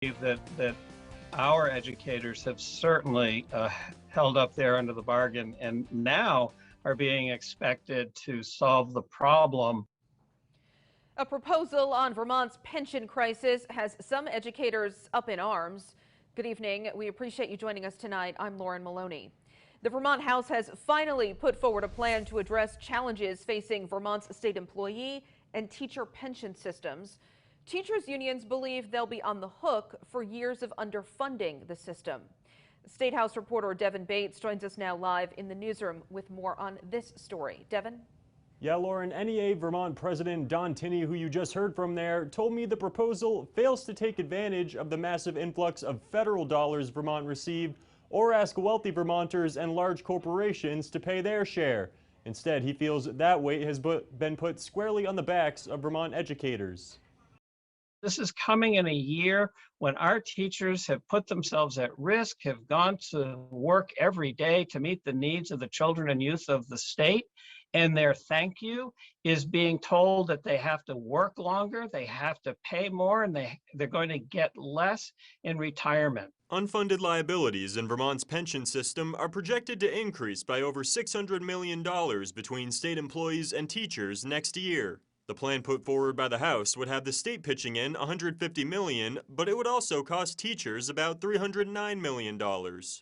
that our educators have certainly held up their end of the bargain and now are being expected to solve the problem. A proposal on Vermont's pension crisis has some educators up in arms. Good evening. We appreciate you joining us tonight. I'm Lauren Maloney. The Vermont House has finally put forward a plan to address challenges facing Vermont's state employee and teacher pension systems. Teachers' unions believe they'll be on the hook for years of underfunding the system. State House reporter Devin Bates joins us now live in the newsroom with more on this story. Devin? Yeah, Lauren, NEA Vermont President Don Tinney, who you just heard from there, told me the proposal fails to take advantage of the massive influx of federal dollars Vermont received or ask wealthy Vermonters and large corporations to pay their share. Instead, he feels that weight has been put squarely on the backs of Vermont educators. This is coming in a year when our teachers have put themselves at risk, have gone to work every day to meet the needs of the children and youth of the state. And their thank you is being told that they have to work longer, they have to pay more, and they're going to get less in retirement. Unfunded liabilities in Vermont's pension system are projected to increase by over $600 million between state employees and teachers next year. The plan put forward by the House would have the state pitching in $150 million, but it would also cost teachers about $309 million,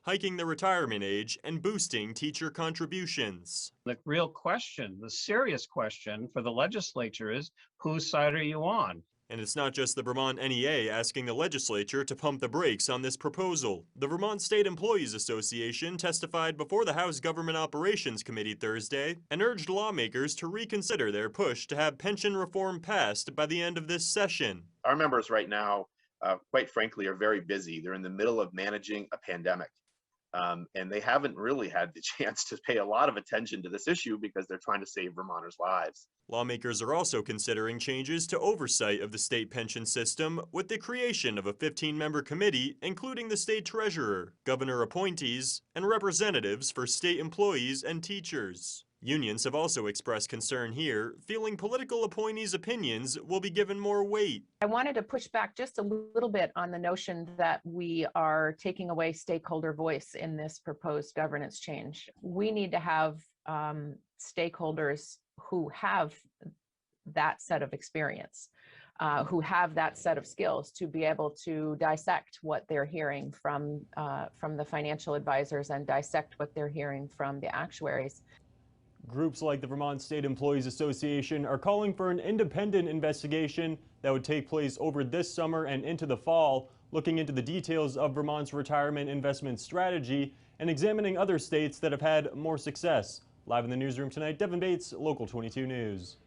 hiking the retirement age and boosting teacher contributions. The real question, the serious question for the legislature is, whose side are you on? And it's not just the Vermont NEA asking the legislature to pump the brakes on this proposal. The Vermont State Employees Association testified before the House Government Operations Committee Thursday and urged lawmakers to reconsider their push to have pension reform passed by the end of this session. Our members right now, quite frankly, are very busy. They're in the middle of managing a pandemic. And they haven't really had the chance to pay a lot of attention to this issue because they're trying to save Vermonters' lives. Lawmakers are also considering changes to oversight of the state pension system with the creation of a 15-member committee, including the state treasurer, governor appointees, and representatives for state employees and teachers. Unions have also expressed concern here, feeling political appointees' opinions will be given more weight. I wanted to push back just a little bit on the notion that we are taking away stakeholder voice in this proposed governance change. We need to have stakeholders who have that set of experience, who have that set of skills to be able to dissect what they're hearing from the financial advisors and dissect what they're hearing from the actuaries. Groups like the Vermont State Employees Association are calling for an independent investigation that would take place over this summer and into the fall, looking into the details of Vermont's retirement investment strategy and examining other states that have had more success. Live in the newsroom tonight, Devin Bates, Local 22 News.